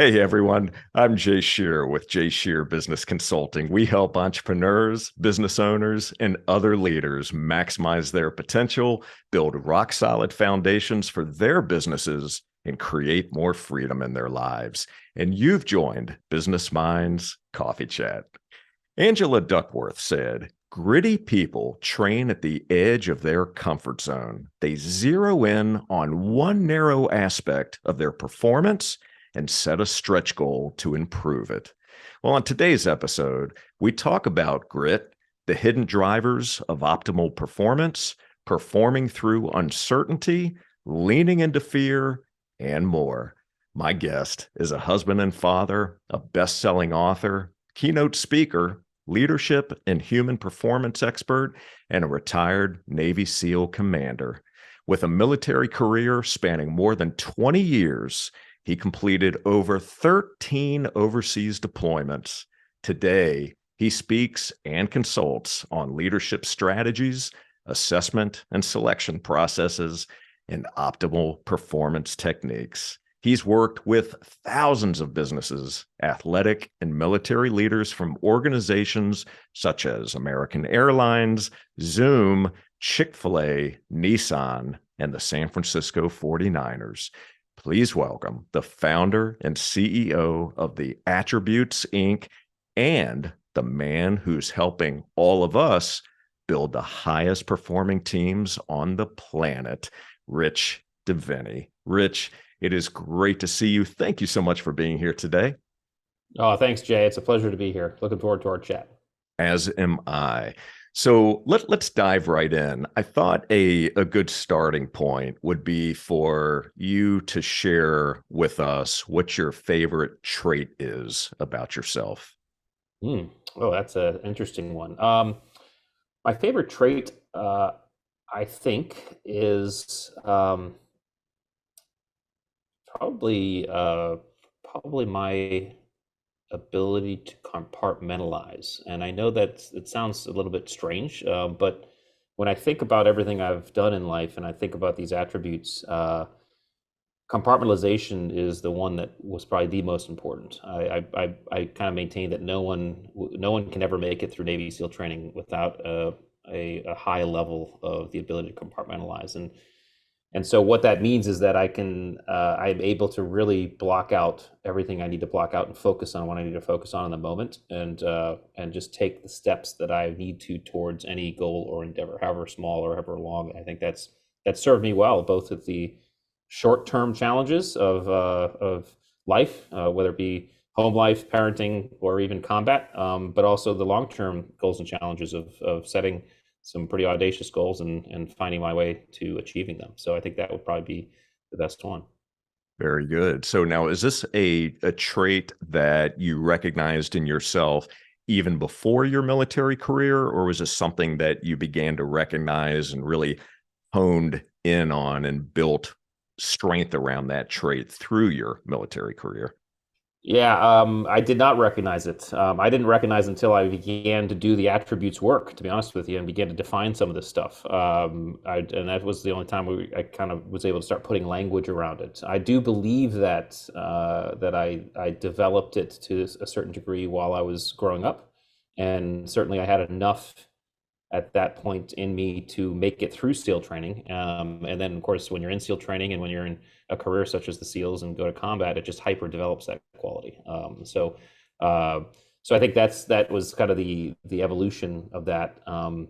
Hey everyone, I'm Jay Scherr with Jay Scherr Business Consulting. We help entrepreneurs, business owners, and other leaders maximize their potential, build rock solid foundations for their businesses, and create more freedom in their lives. And you've joined Business Minds Coffee Chat. Angela Duckworth said, "Gritty people train at the edge of their comfort zone. They zero in on one narrow aspect of their performance and set a stretch goal to improve it." Well, on today's episode, we talk about grit, the hidden drivers of optimal performance, performing through uncertainty, leaning into fear, and more. My guest is a husband and father, a best-selling author, keynote speaker, leadership and human performance expert, and a retired Navy SEAL commander. With a military career spanning more than 20 years, he completed over 13 overseas deployments. Today, he speaks and consults on leadership strategies, assessment and selection processes, and optimal performance techniques. He's worked with thousands of businesses, athletic and military leaders from organizations such as American Airlines, Zoom, Chick-fil-A, Nissan, and the San Francisco 49ers. Please welcome the founder and CEO of the Attributes Inc. and the man who's helping all of us build the highest performing teams on the planet, Rich Diviney. Rich, it is great to see you. Thank you so much for being here today. Oh, thanks, Jay. It's a pleasure to be here. Looking forward to our chat. As am I. So let's dive right in. I thought a good starting point would be for you to share with us what your favorite trait is about yourself. Hmm. Oh, that's an interesting one. My favorite trait, I think, is probably probably my ability to compartmentalize. And I know that it sounds a little bit strange, but when I think about everything I've done in life and I think about these attributes, compartmentalization is the one that was probably the most important. I kind of maintain that no one can ever make it through Navy SEAL training without a high level of the ability to compartmentalize. And so what that means is that I'm able to really block out everything I need to block out and focus on what I need to focus on in the moment, and just take the steps that I need to towards any goal or endeavor, however small or however long. I think that's served me well, both at the short-term challenges of life, whether it be home life, parenting, or even combat, but also the long-term goals and challenges of setting some pretty audacious goals and finding my way to achieving them. So I think that would probably be the best one. Very good. So now, is this a trait that you recognized in yourself even before your military career, or was this something that you began to recognize and really honed in on and built strength around that trait through your military career? Yeah, I did not recognize it. I didn't recognize until I began to do the attributes work, to be honest with you, and began to define some of this stuff. And that was the only time I kind of was able to start putting language around it. I do believe that I developed it to a certain degree while I was growing up, and certainly I had enough at that point in me to make it through SEAL training. And then, of course, when you're in SEAL training and when you're in a career such as the SEALs and go to combat, it just hyper develops that quality. So I think that was kind of the evolution of that, and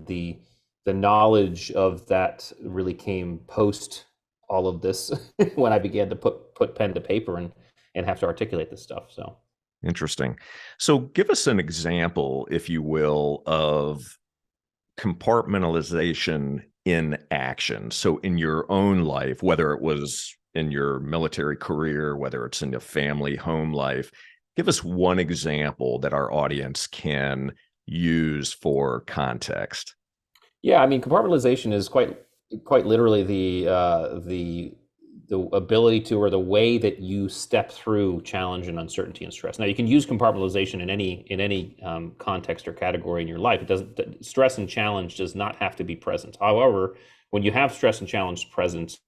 the knowledge of that really came post all of this when I began to put pen to paper and have to articulate this stuff. So. Interesting. So give us an example, if you will, of compartmentalization in action. So in your own life, whether it was in your military career, whether it's in your family, home life, give us one example that our audience can use for context. Yeah, I mean, compartmentalization is quite literally the ability to, or the way that you step through challenge and uncertainty and stress. Now, you can use compartmentalization in any context or category in your life. It doesn't Stress and challenge does not have to be present. However, when you have stress and challenge present,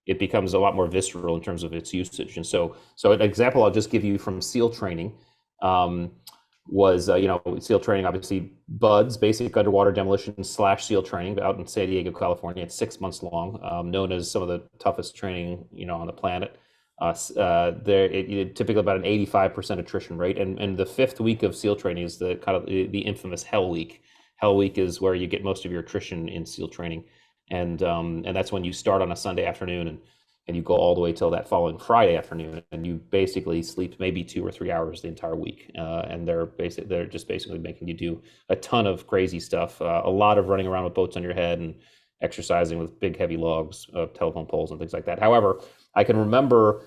it becomes a lot more visceral in terms of its usage. And so an example I'll just give you from SEAL training um, was, SEAL training, obviously, BUDS, basic underwater demolition / SEAL training out in San Diego, California. It's 6 months long, known as some of the toughest training, on the planet. Typically about an 85% attrition rate. And the fifth week of SEAL training is the kind of the infamous Hell Week. Hell Week is where you get most of your attrition in SEAL training. And that's when you start on a Sunday afternoon and you go all the way till that following Friday afternoon, and you basically sleep maybe 2 or 3 hours the entire week. And they're just basically making you do a ton of crazy stuff, a lot of running around with boats on your head and exercising with big heavy logs, telephone poles and things like that. However, I can remember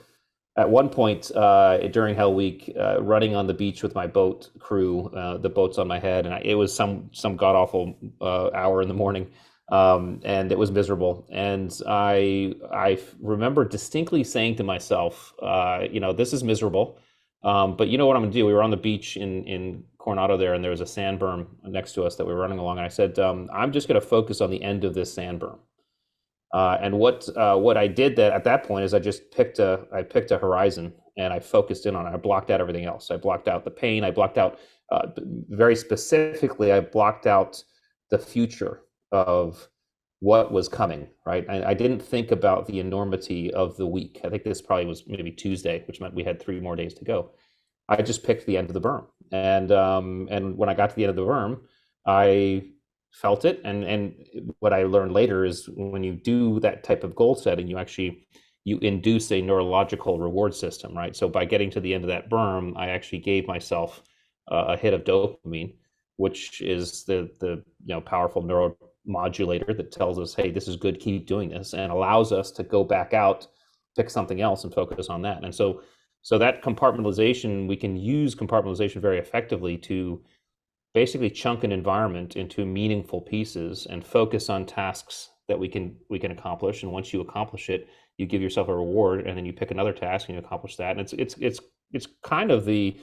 at one point during Hell Week, running on the beach with my boat crew, the boat's on my head, and it was some god awful hour in the morning. And it was miserable. And I remember distinctly saying to myself, this is miserable. But you know what I'm gonna do? We were on the beach in Coronado there, and there was a sand berm next to us that we were running along. And I said, I'm just gonna focus on the end of this sand berm. And what I did at that point is I picked a horizon and I focused in on it. I blocked out everything else. I blocked out the pain. I blocked out very specifically. I blocked out the future of what was coming, right? I didn't think about the enormity of the week. I think this probably was maybe Tuesday, which meant we had 3 more days to go. I just picked the end of the berm, and when I got to the end of the berm, I felt it. And what I learned later is when you do that type of goal setting, you induce a neurological reward system, right? So by getting to the end of that berm, I actually gave myself a hit of dopamine, which is the powerful neuromodulator that tells us, hey, this is good, keep doing this, and allows us to go back out, pick something else, and focus on that. And so that compartmentalization, we can use compartmentalization very effectively to basically chunk an environment into meaningful pieces and focus on tasks that we can accomplish. And once you accomplish it, you give yourself a reward, and then you pick another task and you accomplish that. And it's kind of the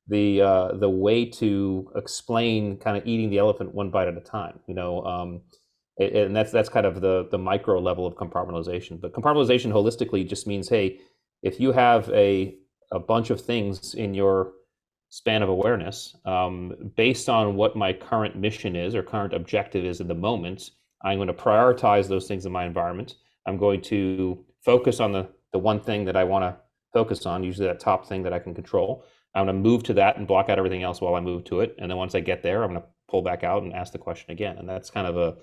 way to explain kind of eating the elephant one bite at a time, and that's kind of the micro level of compartmentalization. But compartmentalization holistically just means, hey, if you have a bunch of things in your span of awareness, based on what my current mission is or current objective is in the moment, I'm going to prioritize those things in my environment. I'm going to focus on the one thing that I want to focus on, usually that top thing that I can control. I'm going to move to that and block out everything else while I move to it. And then once I get there, I'm going to pull back out and ask the question again. And that's kind of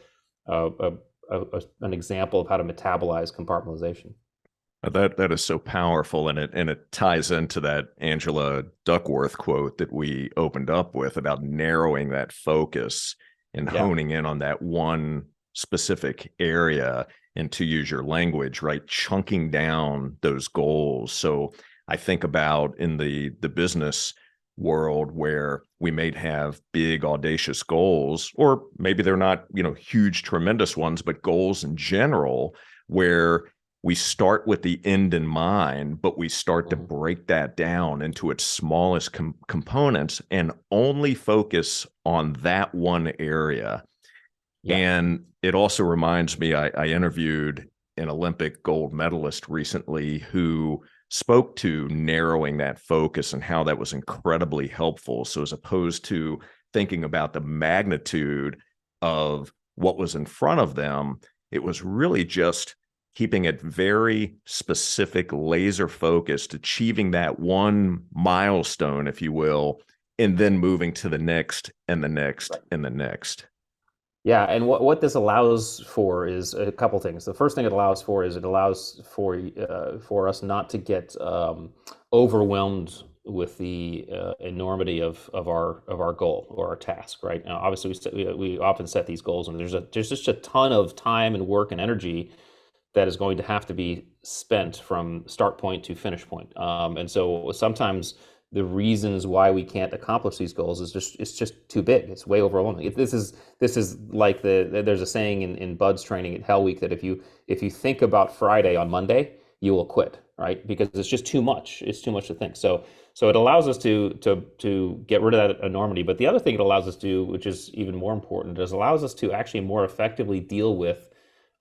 an example of how to metabolize compartmentalization. That is so powerful, and it ties into that Angela Duckworth quote that we opened up with about narrowing that focus and honing in on that one specific area, and to use your language, right, chunking down those goals. So I think about in the business world where we may have big audacious goals, or maybe they're not, huge, tremendous ones, but goals in general, where we start with the end in mind, but we start to break that down into its smallest components and only focus on that one area. Yeah. And it also reminds me, I interviewed an Olympic gold medalist recently who spoke to narrowing that focus and how that was incredibly helpful. So as opposed to thinking about the magnitude of what was in front of them, it was really just keeping it very specific, laser focused, achieving that one milestone, if you will, and then moving to the next and the next and the next. Yeah, and what this allows for is a couple things. The first thing it allows for is it allows for us not to get overwhelmed with the enormity of our goal or our task. Right now, obviously, we often set these goals, and there's just a ton of time and work and energy that is going to have to be spent from start point to finish point. And so sometimes the reasons why we can't accomplish these goals is just too big. It's way overwhelming. This is like there's a saying in BUDS training at Hell Week that if you think about Friday on Monday, you will quit, right? Because it's just too much. It's too much to think. So it allows us to get rid of that enormity. But the other thing it allows us to do, which is even more important, is it allows us to actually more effectively deal with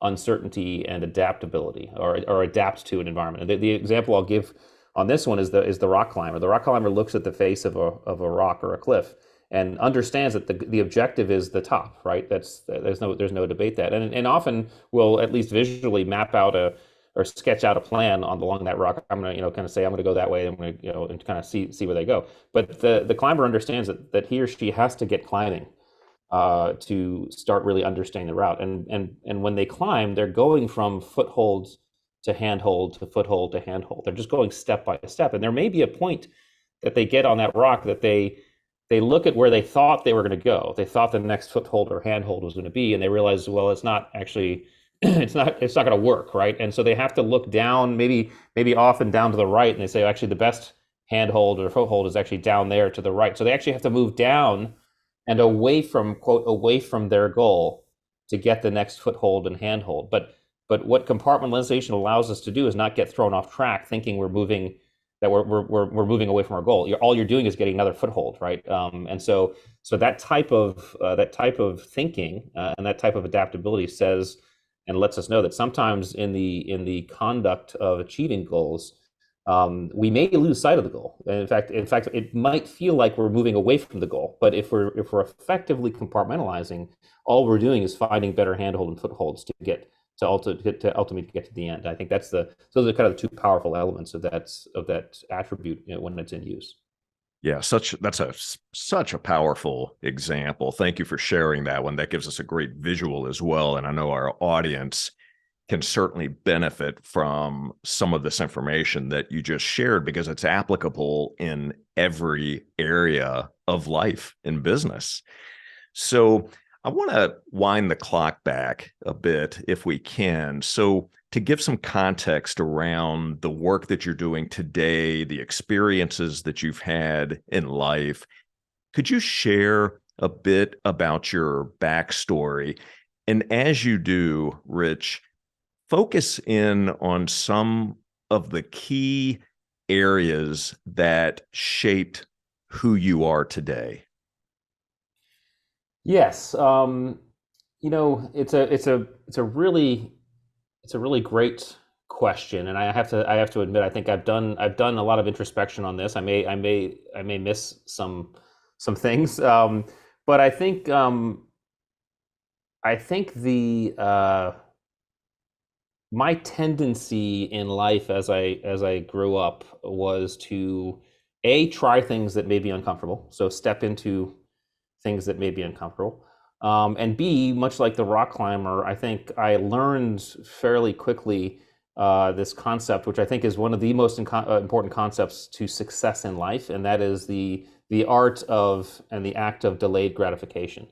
uncertainty and adaptability, or adapt to an environment. And the example I'll give on this one is the rock climber. The rock climber looks at the face of a rock or a cliff and understands that the objective is the top, right? There's no debate that, and often will at least visually map out or sketch out a plan along that rock. I'm going to kind of say I'm going to go that way. I'm going to and kind of see where they go. But the climber understands that he or she has to get climbing to start really understanding the route. And when they climb, they're going from footholds to handhold to foothold to handhold. They're just going step by step. And there may be a point that they get on that rock that they look at where they thought they were going to go. They thought the next foothold or handhold was going to be, and they realize, well, it's not actually, it's not going to work, right? And so they have to look down, maybe often down to the right, and they say, actually, the best handhold or foothold is actually down there to the right. So they actually have to move down and away from, quote, away from their goal to get the next foothold and handhold. But what compartmentalization allows us to do is not get thrown off track, thinking we're moving moving away from our goal. All you're doing is getting another foothold, right? And so that type of thinking and that type of adaptability says and lets us know that sometimes in the conduct of achieving goals, we may lose sight of the goal. And in fact, it might feel like we're moving away from the goal. But if we're effectively compartmentalizing, all we're doing is finding better handhold and footholds to ultimately get to the end. I think those are kind of the two powerful elements of that attribute, when it's in use. Yeah, that's such a powerful example. Thank you for sharing that one. That gives us a great visual as well. And I know our audience can certainly benefit from some of this information that you just shared, because it's applicable in every area of life in business. So I want to wind the clock back a bit if we can. So to give some context around the work that you're doing today, the experiences that you've had in life, could you share a bit about your backstory? And as you do, Rich, focus in on some of the key areas that shaped who you are today. Yes, it's a really great question, and I have to admit, I think I've done a lot of introspection on this. I may miss some things, but I think the my tendency in life as I grew up was to try things that may be uncomfortable, so step into things that may be uncomfortable. And B, much like the rock climber, I think I learned fairly quickly this concept, which I think is one of the most important concepts to success in life, and that is the art of and the act of delayed gratification.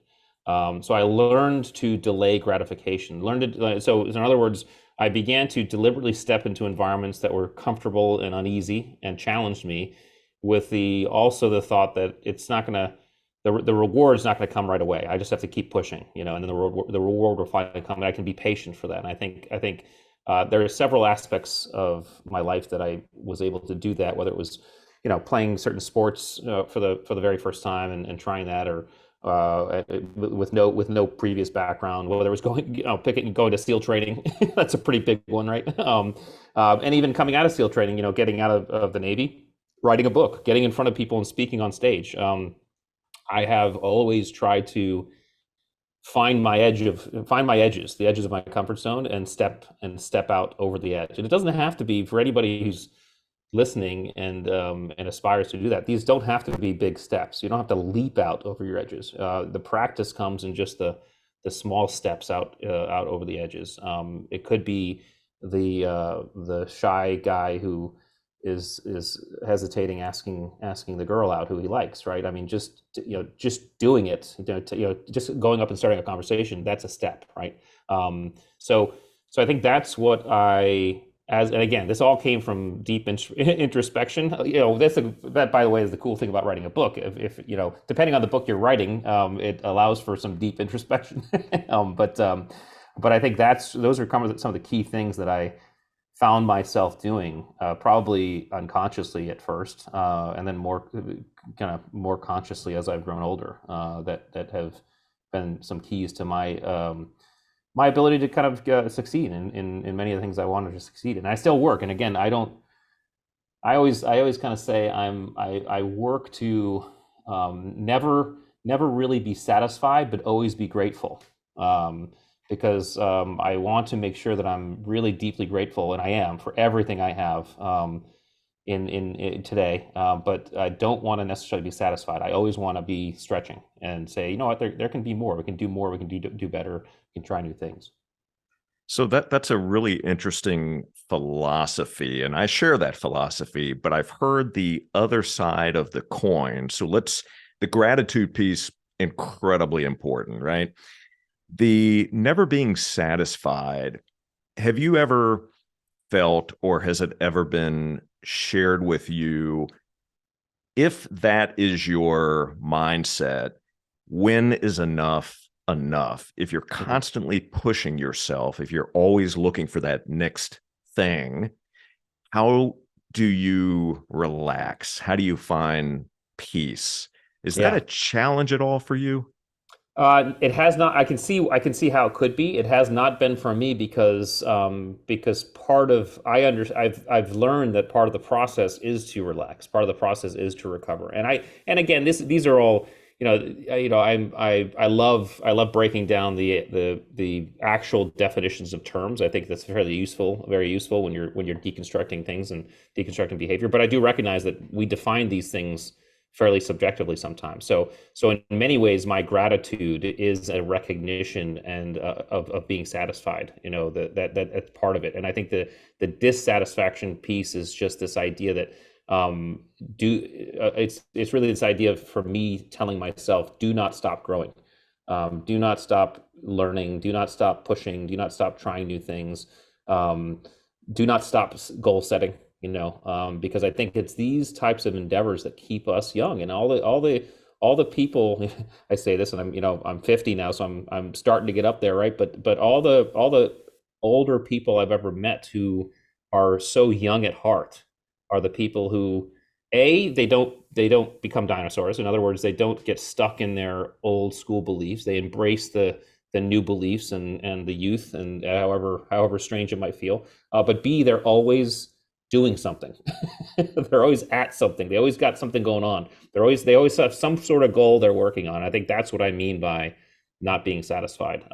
So I learned to delay gratification. So in other words, I began to deliberately step into environments that were comfortable and uneasy and challenged me, with also the thought that it's not going to the reward is not going to come right away. I just have to keep pushing, and then the reward will finally come, and I can be patient for that. And I think there are several aspects of my life that I was able to do that, whether it was, playing certain sports for the very first time and trying that, or with no previous background, whether it was going to SEAL training. That's a pretty big one, right? And even coming out of SEAL training, getting out of the Navy, writing a book, getting in front of people and speaking on stage. I have always tried to find my edges, the edges of my comfort zone, and step out over the edge. And it doesn't have to be, for anybody who's listening and aspires to do that, these don't have to be big steps. You don't have to leap out over your edges. The practice comes in just the small steps out over the edges. It could be the shy guy who is hesitating asking the girl out who he likes, right? I mean, just doing it, just going up and starting a conversation, that's a step, right? So I think that's what and again, this all came from deep introspection. That, by the way, is the cool thing about writing a book. If depending on the book you're writing, it allows for some deep introspection. But I think those are some of the key things that I found myself doing, probably unconsciously at first, and then more consciously as I've grown older. That have been some keys to my my ability to kind of succeed in many of the things I wanted to succeed in. I still work, and again, I don't. I always kind of say I work to never really be satisfied, but always be grateful. Because I want to make sure that I'm really deeply grateful, and I am for everything I have in today. But I don't want to necessarily be satisfied. I always want to be stretching and say, you know what, there can be more. We can do more. We can do better. We can try new things. So that's a really interesting philosophy, and I share that philosophy, but I've heard the other side of the coin. So the gratitude piece, incredibly important, right? The never being satisfied. Have you ever felt, or has it ever been shared with you, if that is your mindset, when is enough enough? If you're Mhm. constantly pushing yourself, if you're always looking for that next thing, how do you relax? How do you find peace? Is that a Yeah. challenge at all for you? It has not. I can see how it could be. It has not been for me because part of I've learned that part of the process is to relax. Part of the process is to recover. And again, these are all, I love breaking down the actual definitions of terms. I think that's fairly useful, very useful when you're deconstructing things and deconstructing behavior. But I do recognize that we define these things fairly subjectively sometimes. So in many ways, my gratitude is a recognition and of being satisfied. That's part of it. And I think the dissatisfaction piece is just this idea that do it's really this idea of, for me, telling myself, do not stop growing, do not stop learning, do not stop pushing, do not stop trying new things, um, do not stop goal setting, because I think it's these types of endeavors that keep us young. And all the people, I say this, and I'm 50 now, so I'm starting to get up there, right? But all the older people I've ever met who are so young at heart are the people who, they don't become dinosaurs. In other words, they don't get stuck in their old school beliefs. They embrace the new beliefs and the youth, and however strange it might feel. But B, they're always doing something. They're always at something. They always got something going on. They always have some sort of goal they're working on. I think that's what I mean by not being satisfied.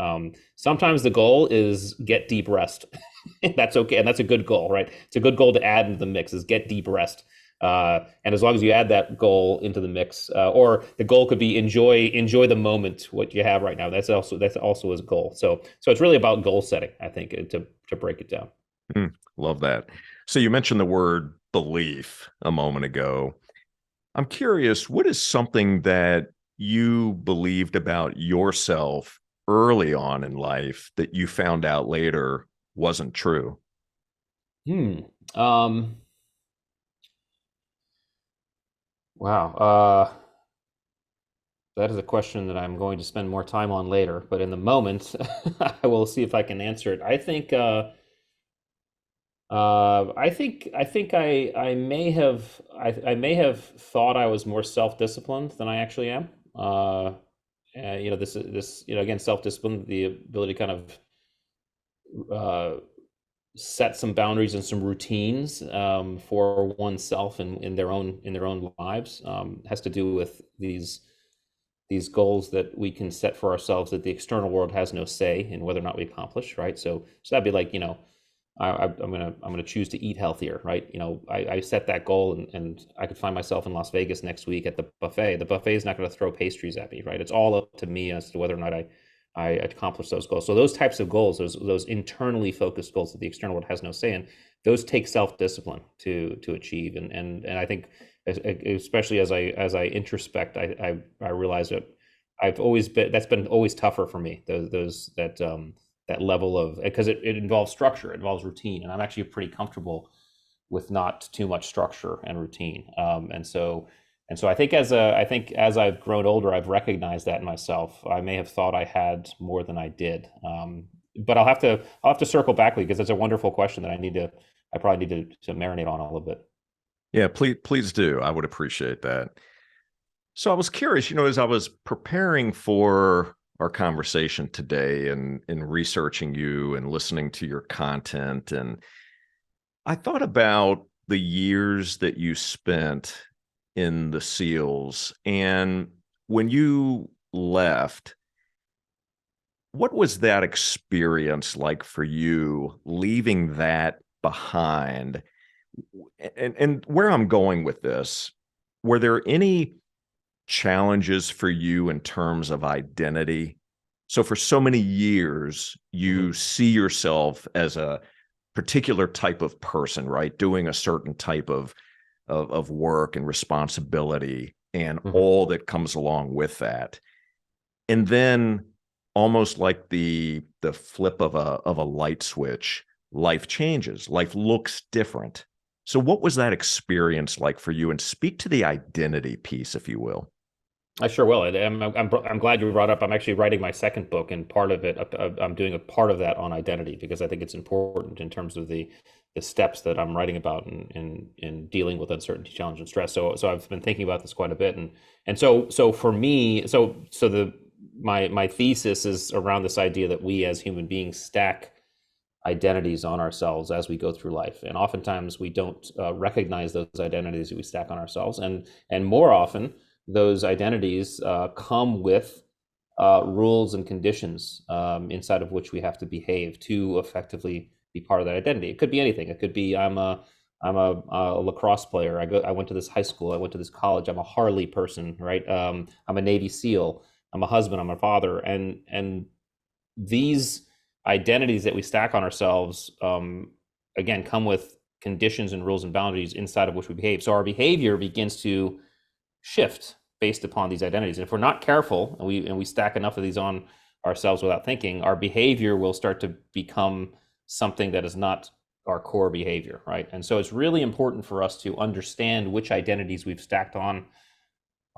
Sometimes the goal is get deep rest. That's okay, and that's a good goal, right? It's a good goal to add into the mix, is get deep rest. And as long as you add that goal into the mix, or the goal could be enjoy the moment, what you have right now. That's also a goal. So it's really about goal setting, I think, to break it down. Love that. So you mentioned the word belief a moment ago. I'm curious, what is something that you believed about yourself early on in life that you found out later wasn't true? Hmm. Um, wow. That is a question that I'm going to spend more time on later, but in the moment, I will see if I can answer it. I may have thought I was more self-disciplined than I actually am. This again, self-discipline, the ability to kind of set some boundaries and some routines for oneself and in their own lives, has to do with these goals that we can set for ourselves that the external world has no say in whether or not we accomplish, right? So that'd be like, I'm gonna choose to eat healthier, right? I set that goal, and I could find myself in Las Vegas next week at the buffet. The buffet is not going to throw pastries at me, right? It's all up to me as to whether or not I accomplish those goals. So those types of goals, those internally focused goals that the external world has no say in, those take self-discipline to achieve. And I think, especially as I introspect, I realize that that's been always tougher for me. Those that level of, because it involves structure, it involves routine, and I'm actually pretty comfortable with not too much structure and routine. And so I think as I've grown older, I've recognized that in myself. I may have thought I had more than I did. But I'll have to circle back with you, because it's a wonderful question that I probably need to marinate on a little bit. Yeah, please do. I would appreciate that. So I was curious, as I was preparing for our conversation today and in researching you and listening to your content. And I thought about the years that you spent in the SEALs. And when you left, what was that experience like for you, leaving that behind? And where I'm going with this, were there any challenges for you in terms of identity? So for so many years, Hmm. you see yourself as a particular type of person, right? Doing a certain type of work and responsibility and Hmm. all that comes along with that. And then almost like the flip of a light switch, life changes, life looks different. So what was that experience like for you? And speak to the identity piece, if you will. I sure will. I'm glad you brought up. I'm actually writing my second book, and part of it, I'm doing a part of that on identity because I think it's important in terms of the steps that I'm writing about in dealing with uncertainty, challenge, and stress. So I've been thinking about this quite a bit, and so for me, so the my thesis is around this idea that we as human beings stack identities on ourselves as we go through life, and oftentimes we don't recognize those identities that we stack on ourselves, and more often those identities come with rules and conditions inside of which we have to behave to effectively be part of that identity. It could be anything. It could be I'm a lacrosse player. I went to this high school. I went to this college. I'm a Harley person, right? I'm a Navy SEAL. I'm a husband. I'm a father, and these identities that we stack on ourselves, again, come with conditions and rules and boundaries inside of which we behave. So our behavior begins to shift based upon these identities. And if we're not careful and we stack enough of these on ourselves without thinking, our behavior will start to become something that is not our core behavior, right? And so it's really important for us to understand which identities we've stacked on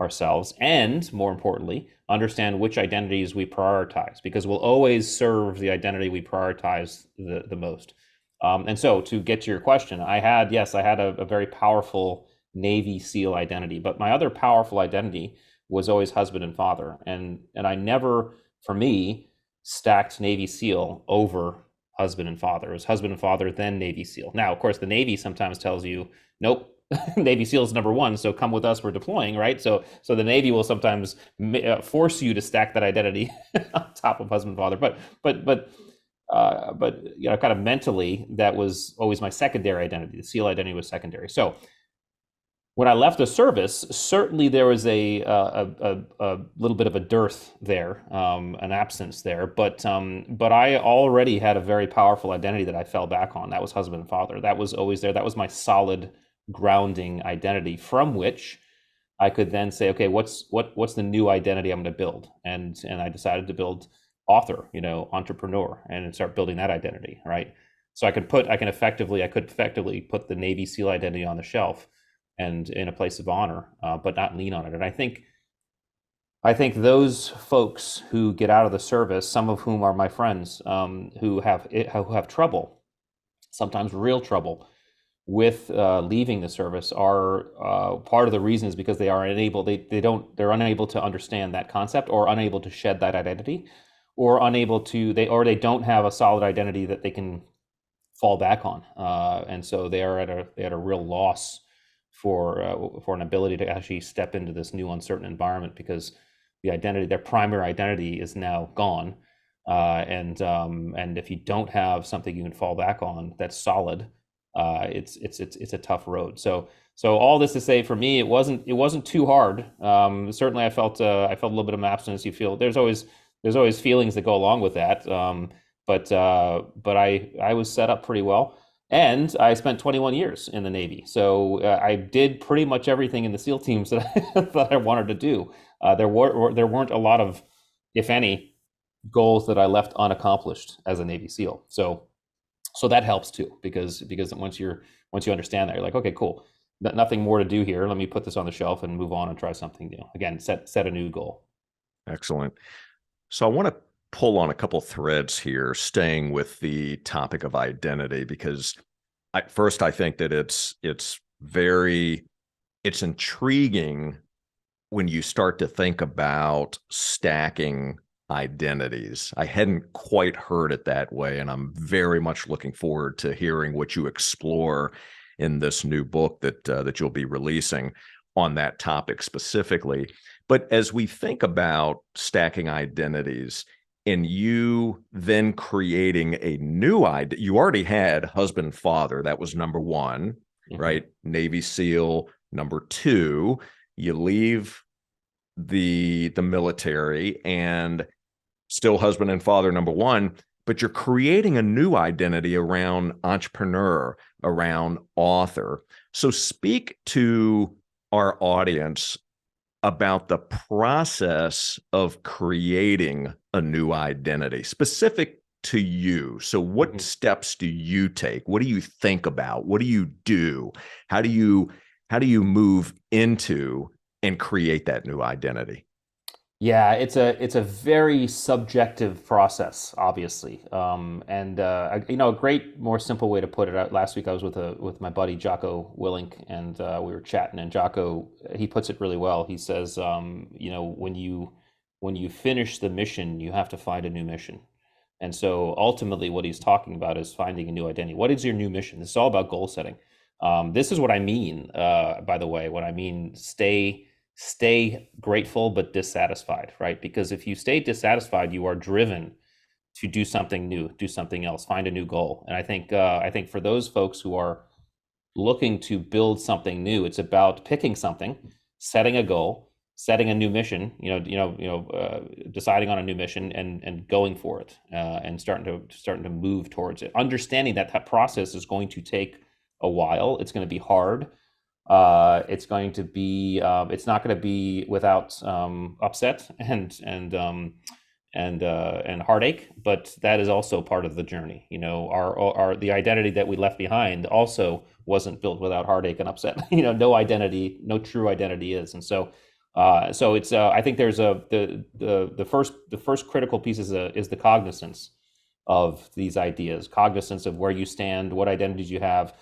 ourselves, and more importantly, understand which identities we prioritize, because we'll always serve the identity we prioritize the most. And so to get to your question, yes, I had a very powerful Navy SEAL identity, but my other powerful identity was always husband and father. And I never, for me, stacked Navy SEAL over husband and father. It was husband and father, then Navy SEAL. Now, of course, the Navy sometimes tells you, nope, Navy SEALs number one, so come with us, we're deploying, right? So the Navy will sometimes force you to stack that identity on top of husband and father. But kind of mentally, that was always my secondary identity. The SEAL identity was secondary. So when I left the service, certainly there was a little bit of a dearth there, an absence there. But I already had a very powerful identity that I fell back on. That was husband and father. That was always there. That was my solid grounding identity from which I could then say, okay, what's the new identity I'm going to build? And I decided to build author, entrepreneur, and start building that identity, right? So I could effectively put the Navy SEAL identity on the shelf and in a place of honor, but not lean on it. And I think those folks who get out of the service, some of whom are my friends, who have trouble, sometimes real trouble with leaving the service, are part of the reason is because they're unable to understand that concept, or unable to shed that identity, or they don't have a solid identity that they can fall back on, and so they are at a real loss for an ability to actually step into this new uncertain environment, because their primary identity is now gone, and if you don't have something you can fall back on that's solid, it's a tough road. So all this to say, for me, it wasn't too hard. Certainly, I felt a little bit of abstinence. You feel there's always feelings that go along with that. But I was set up pretty well, and I spent 21 years in the Navy. So I did pretty much everything in the SEAL teams that that I wanted to do. There weren't a lot of, if any, goals that I left unaccomplished as a Navy SEAL. So that helps too, because once you understand that, you're like, okay, cool, nothing more to do here. Let me put this on the shelf and move on and try something new. Again, set a new goal. Excellent. So I want to pull on a couple threads here, staying with the topic of identity, because I think that it's intriguing when you start to think about stacking identities. I hadn't quite heard it that way, and I'm very much looking forward to hearing what you explore in this new book that you'll be releasing on that topic specifically. But as we think about stacking identities, and you then creating a new identity, you already had husband, father. That was number one, right? Navy SEAL. Number two, you leave the military and still husband and father, number one, but you're creating a new identity around entrepreneur, around author. So speak to our audience about the process of creating a new identity specific to you. So what steps do you take? What do you think about? What do you do? How do you move into and create that new identity? Yeah, it's a very subjective process, obviously, and a great, more simple way to put it. Last week I was with my buddy Jocko Willink, and we were chatting, and Jocko, he puts it really well. He says, when you finish the mission, you have to find a new mission, and so ultimately, what he's talking about is finding a new identity. What is your new mission? This is all about goal setting. This is what I mean, by the way, when I mean stay grateful but dissatisfied, right? Because if you stay dissatisfied, you are driven to do something new, do something else, find a new goal. And I think for those folks who are looking to build something new, it's about picking something, setting a goal, setting a new mission, deciding on a new mission and going for it, and starting to move towards it. Understanding that process is going to take a while. It's going to be hard. It's going to be. It's not going to be without upset and heartache, but that is also part of the journey. Our the identity that we left behind also wasn't built without heartache and upset. No identity, no true identity is, and so it's. I think there's the first critical piece is the cognizance of these ideas, cognizance of where you stand, what identities you have.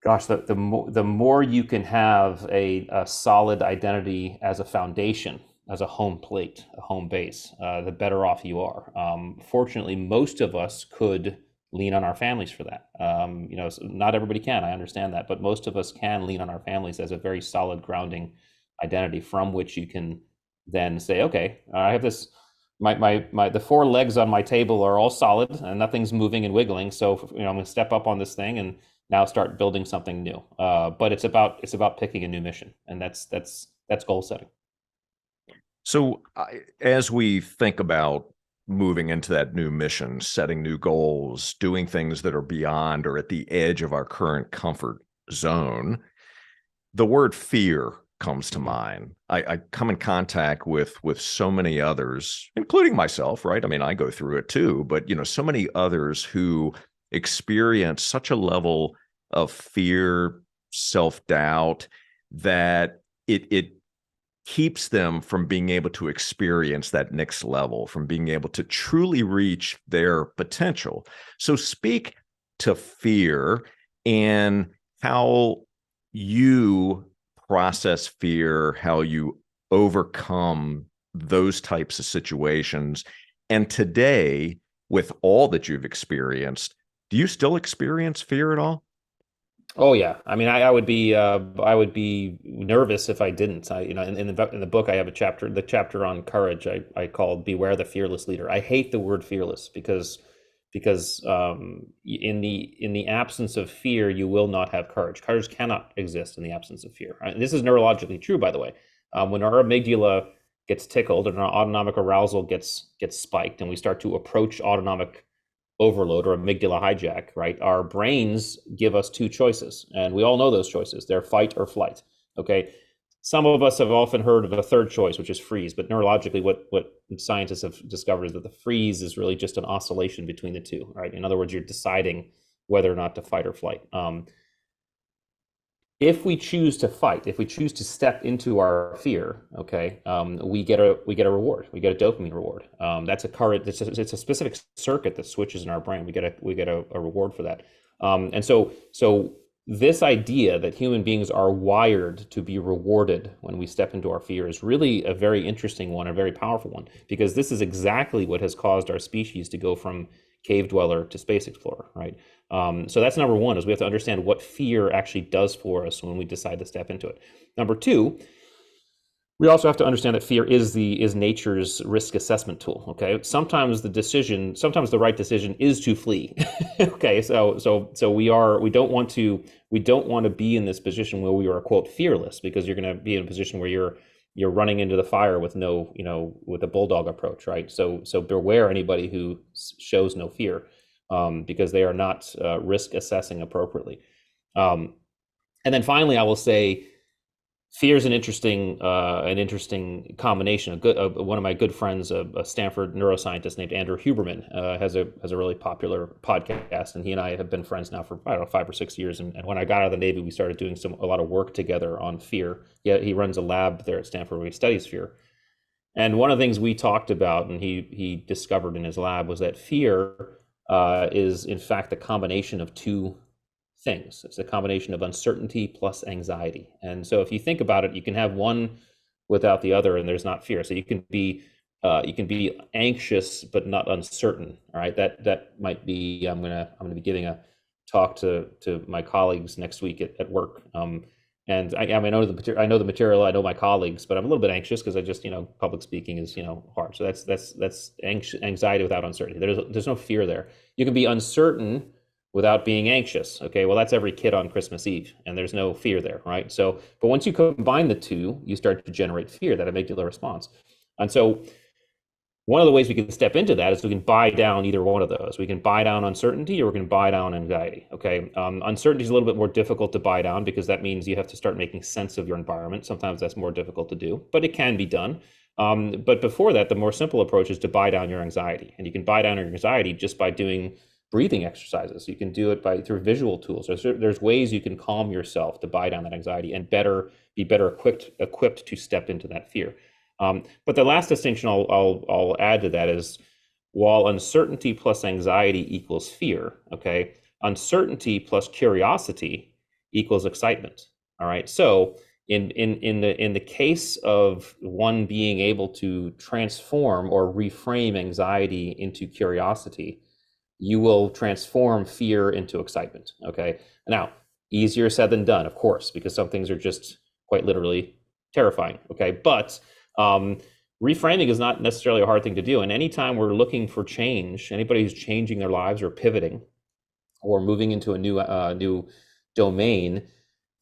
Gosh, the more you can have a solid identity as a foundation, as a home plate, a home base, the better off you are. Fortunately, most of us could lean on our families for that. So not everybody can, I understand that, but most of us can lean on our families as a very solid grounding identity from which you can then say, okay, I have this, the four legs on my table are all solid and nothing's moving and wiggling. So, I'm going to step up on this thing and now start building something new. But it's about picking a new mission, and that's goal setting. So as we think about moving into that new mission, setting new goals, doing things that are beyond or at the edge of our current comfort zone, the word fear comes to mind. I come in contact with so many others, including myself, right? I mean, I go through it too, but so many others who experience such a level of fear, self-doubt, that it keeps them from being able to experience that next level, from being able to truly reach their potential. So speak to fear and how you process fear, how you overcome those types of situations. And today, with all that you've experienced, do you still experience fear at all? Oh yeah, I mean, I would be nervous if I didn't. In the book, I have the chapter on courage. I called "Beware the Fearless Leader." I hate the word fearless because in the absence of fear, you will not have courage. Courage cannot exist in the absence of fear. Right? This is neurologically true, by the way. When our amygdala gets tickled and our autonomic arousal gets spiked, and we start to approach autonomic overload or amygdala hijack, right? Our brains give us two choices, and we all know those choices. They're fight or flight. Okay. Some of us have often heard of a third choice, which is freeze, but neurologically, what scientists have discovered is that the freeze is really just an oscillation between the two, right? In other words, you're deciding whether or not to fight or flight. If we choose to fight, if we choose to step into our fear, okay, we get a reward. We get a dopamine reward. That's a current. It's a specific circuit that switches in our brain. We get a reward for that. And so this idea that human beings are wired to be rewarded when we step into our fear is really a very interesting one, a very powerful one, because this is exactly what has caused our species to go from cave dweller to space explorer, right? So that's number one, is we have to understand what fear actually does for us when we decide to step into it. Number two, we also have to understand that fear is nature's risk assessment tool. Okay, sometimes the right decision is to flee. Okay, so we don't want to be in this position where we are, quote, fearless, because you're going to be in a position where you're running into the fire with no, with a bulldog approach, right? So beware anybody who shows no fear, because they are not risk assessing appropriately. And then finally, I will say, fear is an interesting combination. One of my good friends, a Stanford neuroscientist named Andrew Huberman, has a really popular podcast, and he and I have been friends now for, I don't know, 5 or 6 years. And when I got out of the Navy, we started doing a lot of work together on fear. He runs a lab there at Stanford where he studies fear. And one of the things we talked about, and he discovered in his lab, was that fear is in fact the combination of two things. It's a combination of uncertainty plus anxiety. And so if you think about it, you can have one without the other, and there's not fear. So you can be anxious but not uncertain. All right, that might be. I'm gonna be giving a talk to my colleagues next week at work. And I know the material, I know my colleagues, but I'm a little bit anxious because I just, public speaking is, hard. So that's anxiety without uncertainty. There's no fear there. You can be uncertain without being anxious. Okay, well, that's every kid on Christmas Eve, and there's no fear there, right? So, but once you combine the two, you start to generate fear, that amygdala response. And so one of the ways we can step into that is we can buy down either one of those. We can buy down uncertainty, or we can buy down anxiety. Okay, uncertainty is a little bit more difficult to buy down, because that means you have to start making sense of your environment. Sometimes that's more difficult to do, but it can be done. But before that, the more simple approach is to buy down your anxiety, and you can buy down your anxiety just by doing breathing exercises. You can do it through visual tools. There's ways you can calm yourself to buy down that anxiety and be better equipped to step into that fear. But the last distinction I'll add to that is, while uncertainty plus anxiety equals fear, okay, uncertainty plus curiosity equals excitement. All right. So in the case of one being able to transform or reframe anxiety into curiosity, you will transform fear into excitement. Okay. Now, easier said than done, of course, because some things are just quite literally terrifying. Okay. But reframing is not necessarily a hard thing to do. And anytime we're looking for change, anybody who's changing their lives or pivoting or moving into a new domain,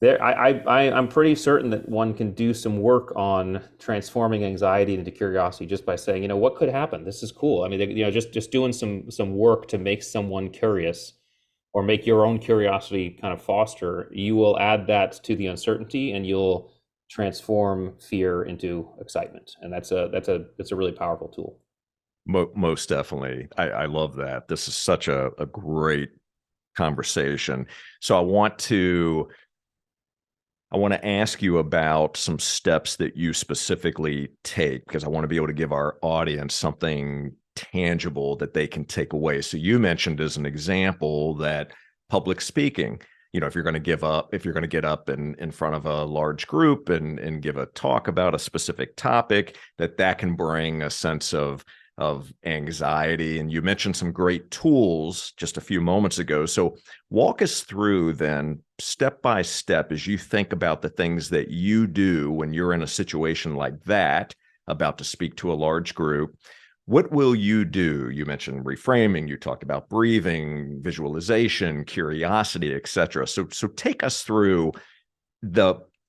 I'm pretty certain that one can do some work on transforming anxiety into curiosity just by saying, what could happen? This is cool. I mean, just doing some work to make someone curious, or make your own curiosity kind of foster. You will add that to the uncertainty, and you'll transform fear into excitement. And that's a really powerful tool. Most definitely. I love that. This is such a great conversation. So I want to ask you about some steps that you specifically take, because I want to be able to give our audience something tangible that they can take away. So you mentioned as an example that public speaking, if you're going to get up in front of a large group and give a talk about a specific topic, that can bring a sense of anxiety. And you mentioned some great tools just a few moments ago. So walk us through then, step by step, as you think about the things that you do when you're in a situation like that, about to speak to a large group. What will you do? You mentioned reframing, you talked about breathing, visualization, curiosity, etc. So take us through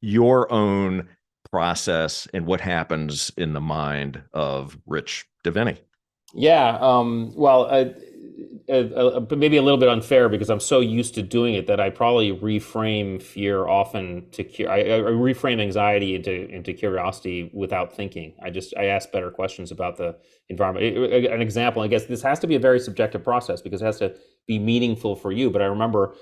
your own process and what happens in the mind of Rich Diviney. Yeah, maybe a little bit unfair, because I'm so used to doing it that I probably reframe fear often I reframe anxiety into curiosity without thinking. I ask better questions about the environment. An example, I guess this has to be a very subjective process, because it has to be meaningful for you. But I remember,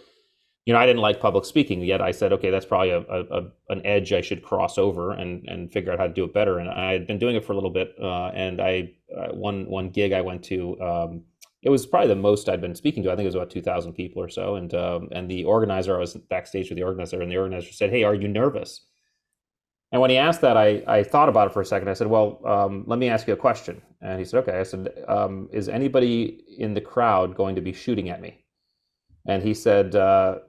I didn't like public speaking, yet I said, okay, that's probably an edge I should cross over and figure out how to do it better. And I had been doing it for a little bit, and one gig I went to, It was probably the most I'd been speaking to. I think it was about 2,000 people or so. And the organizer, I was backstage with the organizer, and the organizer said, "Hey, are you nervous?" And when he asked that, I thought about it for a second. I said, "Well, let me ask you a question." And he said, "Okay." I said, "Is anybody in the crowd going to be shooting at me?" And he said,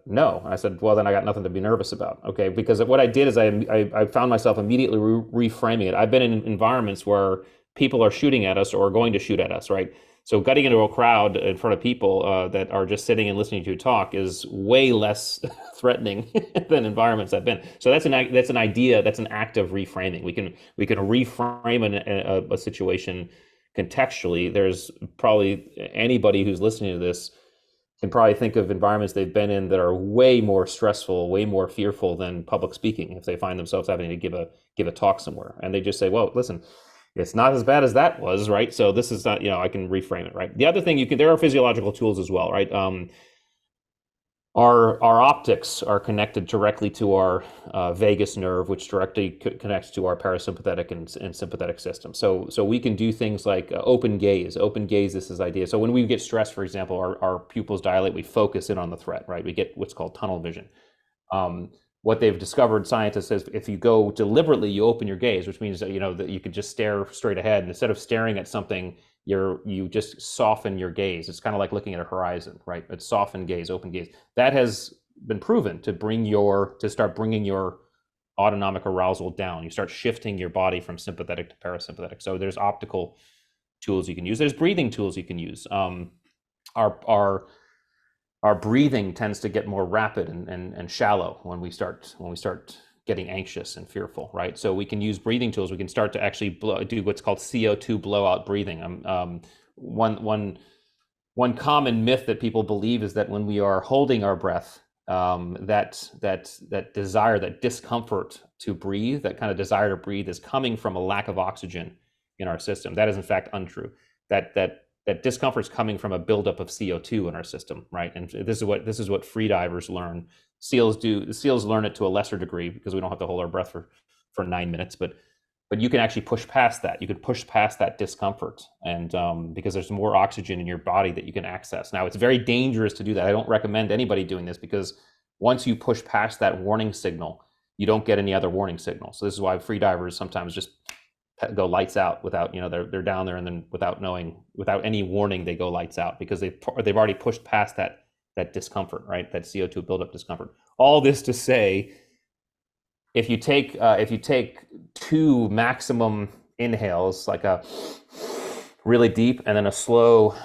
"No." And I said, "Well, then I got nothing to be nervous about." Okay, because what I did is I found myself immediately reframing it. I've been in environments where people are shooting at us or going to shoot at us, right? So getting into a crowd in front of people that are just sitting and listening to you talk is way less threatening than environments I've been. So that's an idea. That's an act of reframing. We can reframe a situation contextually. There's probably anybody who's listening to this can probably think of environments they've been in that are way more stressful, way more fearful than public speaking if they find themselves having to give a talk somewhere. And they just say, well, listen, it's not as bad as that was, right? So this is not, I can reframe it, right? The other thing there are physiological tools as well, right? Our optics are connected directly to our vagus nerve, which directly connects to our parasympathetic and sympathetic system. So we can do things like open gaze. Open gaze is this idea. So when we get stressed, for example, our pupils dilate, we focus in on the threat, right? We get what's called tunnel vision. What they've discovered, scientists says, if you go deliberately, you open your gaze, which means that that you could just stare straight ahead, and instead of staring at something, you just soften your gaze. It's kind of like looking at a horizon, right? It's softened gaze, open gaze. That has been proven to start bringing your autonomic arousal down. You start shifting your body from sympathetic to parasympathetic. So there's optical tools you can use. There's breathing tools you can use. Our breathing tends to get more rapid and shallow when we start getting anxious and fearful, right? So we can use breathing tools. We can start to actually do what's called CO2 blowout breathing. One common myth that people believe is that when we are holding our breath, that desire, that discomfort to breathe, that kind of desire to breathe is coming from a lack of oxygen in our system. That is in fact untrue. That discomfort is coming from a buildup of CO2 in our system, right? And this is what free divers learn. Seals learn it to a lesser degree because we don't have to hold our breath for 9 minutes, but you can actually push past that. You can push past that discomfort, and because there's more oxygen in your body that you can access. Now, it's very dangerous to do that. I don't recommend anybody doing this because once you push past that warning signal, you don't get any other warning signal. So this is why free divers sometimes just go lights out without, they're down there, and then without any warning, they go lights out because they've already pushed past that discomfort, right? That CO2 buildup discomfort. All this to say, if you take 2 maximum inhales, like a really deep and then a slow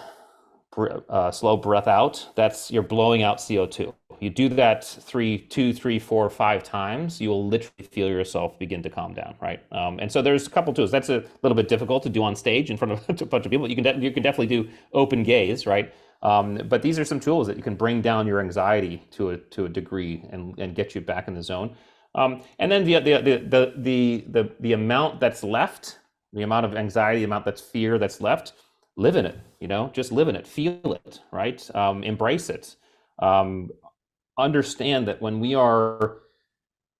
breath out, you're blowing out CO2. You do that 2, 3, 4, 5 times, you will literally feel yourself begin to calm down, right? And so there's a couple tools. That's a little bit difficult to do on stage in front of a bunch of people. You can definitely do open gaze, right? But these are some tools that you can bring down your anxiety to a degree and get you back in the zone. And then the amount that's left, the amount of anxiety, the amount that's fear that's left, live in it. Just live in it, feel it, right? Embrace it. Understand that when we are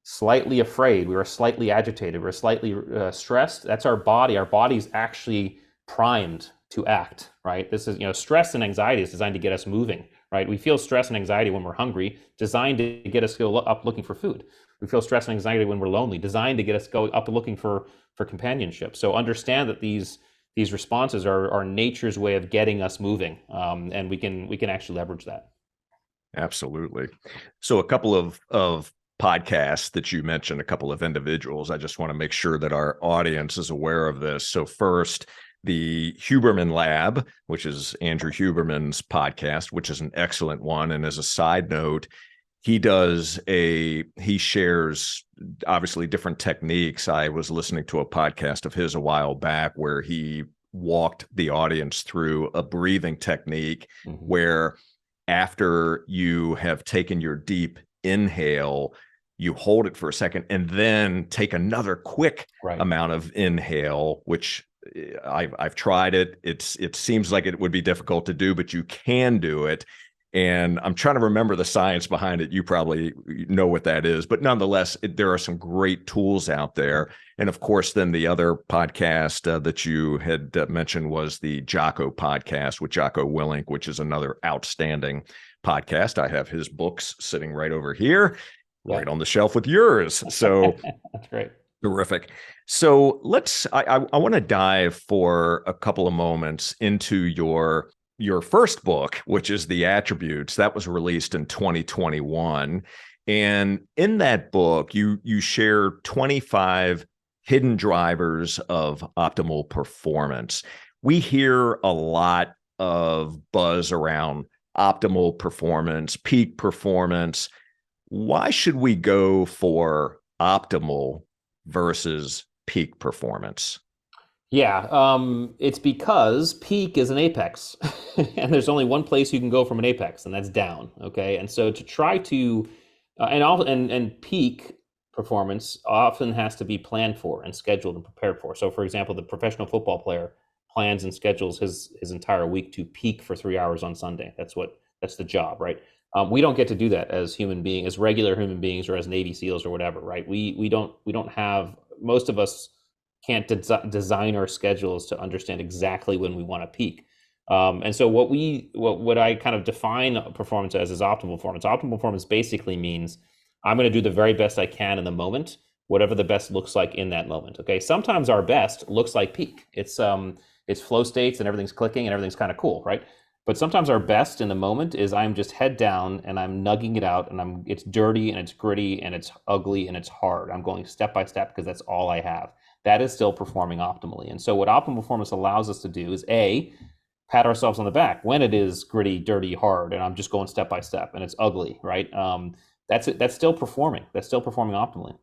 slightly afraid, we are slightly agitated, we're slightly stressed, that's our body. Our body's actually primed to act, right? This is, stress and anxiety is designed to get us moving, right? We feel stress and anxiety when we're hungry, designed to get us go up looking for food. We feel stress and anxiety when we're lonely, designed to get us go up looking for companionship. So understand that these responses are nature's way of getting us moving, and we can actually leverage that. Absolutely. So a couple of podcasts that you mentioned, a couple of individuals, I just want to make sure that our audience is aware of this. So first, the Huberman Lab, which is Andrew Huberman's podcast, which is an excellent one. And as a side note, he shares obviously different techniques. I was listening to a podcast of his a while back where he walked the audience through a breathing technique where after you have taken your deep inhale, you hold it for a second and then take another quick amount of inhale, which I've tried it. It seems like it would be difficult to do, but you can do it. And I'm trying to remember the science behind it. You probably know what that is, but nonetheless, there are some great tools out there. And of course, then the other podcast that you had mentioned was the Jocko podcast with Jocko Willink, which is another outstanding podcast. I have his books sitting right over here, right on the shelf with yours. So That's great. terrific. So I want to dive for a couple of moments into your first book, which is The Attributes. That was released in 2021. And in that book, you share 25 hidden drivers of optimal performance. We hear a lot of buzz around optimal performance, peak performance. Why should we go for optimal versus peak performance? Yeah, it's because peak is an apex, and there's only one place you can go from an apex, and that's down. Okay, and so to try to, and peak performance often has to be planned for and scheduled and prepared for. So, for example, the professional football player plans and schedules his entire week to peak for 3 hours on Sunday. That's the job, right? We don't get to do that as human beings, as regular human beings, or as Navy SEALs or whatever, right? We don't have, most of us can't design our schedules to understand exactly when we want to peak. And so what I kind of define performance as is optimal performance. Optimal performance basically means I'm going to do the very best I can in the moment, whatever the best looks like in that moment. Okay. Sometimes our best looks like peak. It's flow states and everything's clicking and everything's kind of cool, right? But sometimes our best in the moment is I'm just head down and I'm nugging it out, and it's dirty and it's gritty and it's ugly and it's hard. I'm going step by step because that's all I have. That is still performing optimally. And so what optimal performance allows us to do is pat ourselves on the back when it is gritty, dirty, hard, and I'm just going step by step and it's ugly, right? That's it. That's still performing. That's still performing optimally.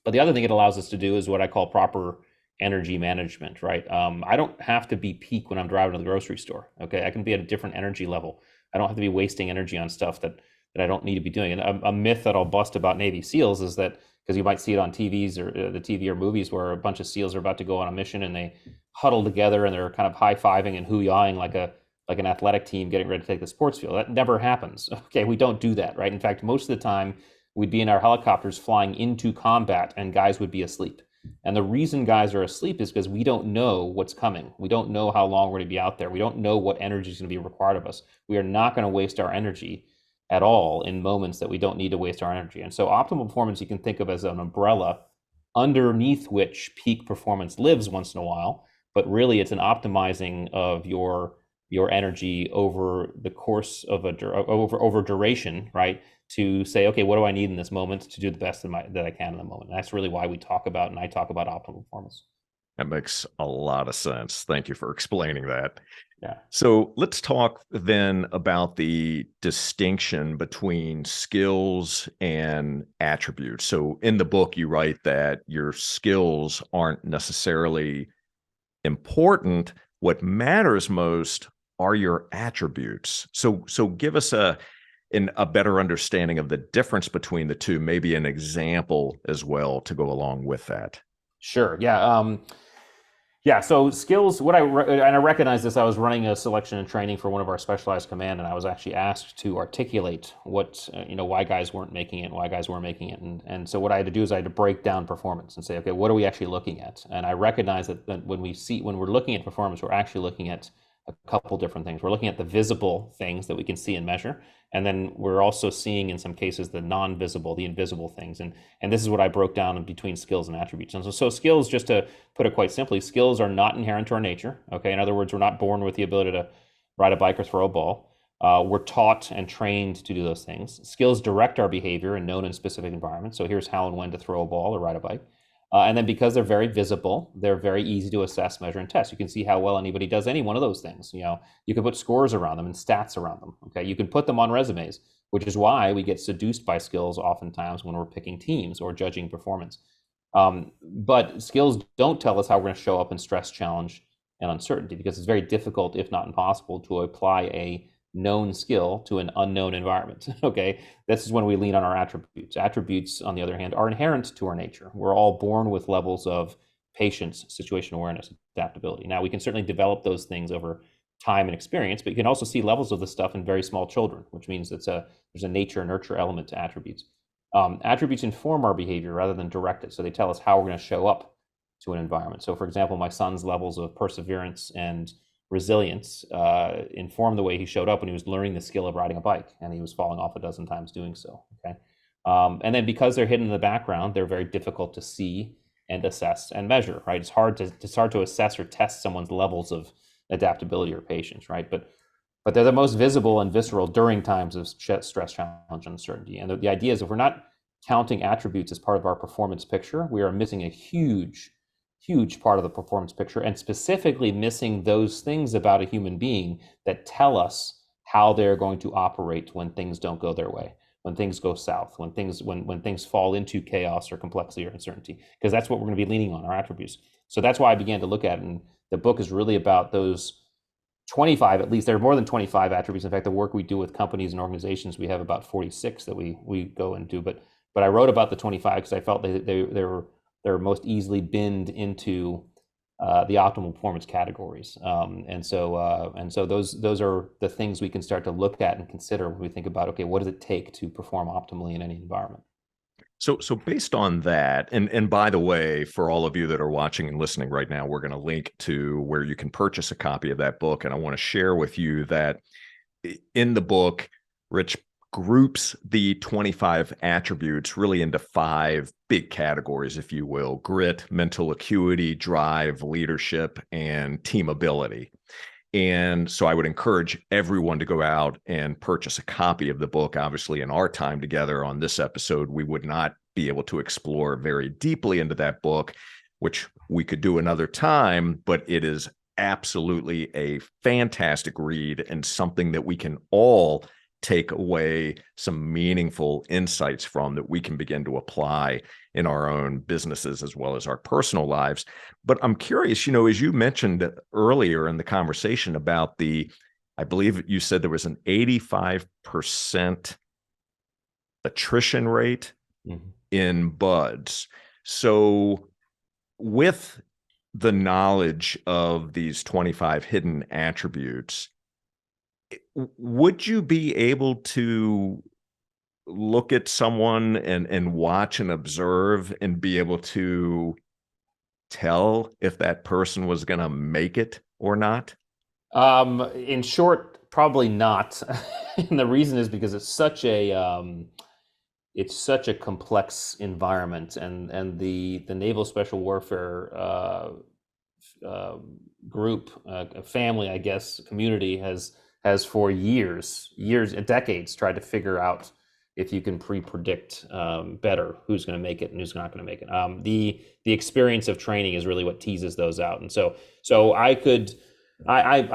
But the other thing it allows us to do is what I call proper energy management, right? I don't have to be peak when I'm driving to the grocery store. Okay, I can be at a different energy level. I don't have to be wasting energy on stuff that I don't need to be doing. And a myth that I'll bust about Navy SEALs is that, because you might see it on TVs or the TV or movies where a bunch of SEALs are about to go on a mission and they huddle together and they're kind of high-fiving and hoo-yahing like an athletic team getting ready to take the sports field. That never happens. Okay, we don't do that, right? In fact, most of the time we'd be in our helicopters flying into combat and guys would be asleep. And the reason guys are asleep is because we don't know what's coming. We don't know how long we're going to be out there. We don't know what energy is going to be required of us. We are not going to waste our energy at all in moments that we don't need to waste our energy. And so optimal performance you can think of as an umbrella underneath which peak performance lives once in a while, but really it's an optimizing of your energy over the course of over duration, right? To say, okay, what do I need in this moment to do the best that I can in the moment? And that's really why I talk about optimal performance. That makes a lot of sense. Thank you for explaining that. Yeah. So let's talk then about the distinction between skills and attributes. So in the book, you write that your skills aren't necessarily important. What matters most are your attributes. So give us a better understanding of the difference between the two, maybe an example as well to go along with that. Sure. Yeah. So skills, and I recognize this, I was running a selection and training for one of our specialized command, and I was actually asked to articulate why guys weren't making it and why guys weren't making it. And so what I had to do is I had to break down performance and say, okay, what are we actually looking at? And I recognize that when we're looking at performance, we're actually looking at a couple different things. We're looking at the visible things that we can see and measure. And then we're also seeing in some cases the non-visible, the invisible things. And this is what I broke down in between skills and attributes. And so skills, just to put it quite simply, skills are not inherent to our nature. Okay. In other words, we're not born with the ability to ride a bike or throw a ball. We're taught and trained to do those things. Skills direct our behavior in known and specific environments. So here's how and when to throw a ball or ride a bike. And then because they're very visible, they're very easy to assess, measure, and test. You can see how well anybody does any one of those things. You can put scores around them and stats around them. Okay, you can put them on resumes, which is why we get seduced by skills oftentimes when we're picking teams or judging performance. But skills don't tell us how we're going to show up in stress, challenge, and uncertainty, because it's very difficult, if not impossible, to apply a known skill to an unknown environment. Okay, this is when we lean on our attributes. Attributes, on the other hand, are inherent to our nature. We're all born with levels of patience, situation awareness, adaptability. Now, we can certainly develop those things over time and experience, but you can also see levels of this stuff in very small children, which means there's a nature nurture element to attributes. Attributes inform our behavior rather than direct it. So they tell us how we're going to show up to an environment. So, for example, my son's levels of perseverance and resilience informed the way he showed up when he was learning the skill of riding a bike, and he was falling off a dozen times doing so. Okay, and then because they're hidden in the background, they're very difficult to see and assess and measure. Right, it's hard to assess or test someone's levels of adaptability or patience. Right, but they're the most visible and visceral during times of stress, challenge, and uncertainty. And the idea is if we're not counting attributes as part of our performance picture, we are missing a huge part of the performance picture, and specifically missing those things about a human being that tell us how they're going to operate when things don't go their way, when things go south, when things fall into chaos or complexity or uncertainty, because that's what we're going to be leaning on, our attributes. So that's why I began to look at it, and the book is really about those 25, at least. There are more than 25 attributes. In fact, the work we do with companies and organizations, we have about 46 that we go and do. But I wrote about the 25 because I felt they're most easily binned into the optimal performance categories. And so those are the things we can start to look at and consider when we think about, okay, what does it take to perform optimally in any environment? So based on that, and by the way, for all of you that are watching and listening right now, we're going to link to where you can purchase a copy of that book. And I want to share with you that in the book, Rich groups the 25 attributes really into 5 big categories, if you will: grit, mental acuity, drive, leadership, and team ability. And so I would encourage everyone to go out and purchase a copy of the book. Obviously, in our time together on this episode, we would not be able to explore very deeply into that book, which we could do another time, but it is absolutely a fantastic read and something that we can all take away some meaningful insights from that we can begin to apply in our own businesses as well as our personal lives. But I'm curious, as you mentioned earlier in the conversation about I believe you said there was an 85% attrition rate in buds. So with the knowledge of these 25 hidden attributes, would you be able to look at someone and watch and observe and be able to tell if that person was going to make it or not? In short, probably not. And the reason is because it's such a complex environment, and the Naval Special Warfare group, family, I guess, community has for years, decades tried to figure out if you can pre-predict better who's going to make it and who's not going to make it. The experience of training is really what teases those out. And so I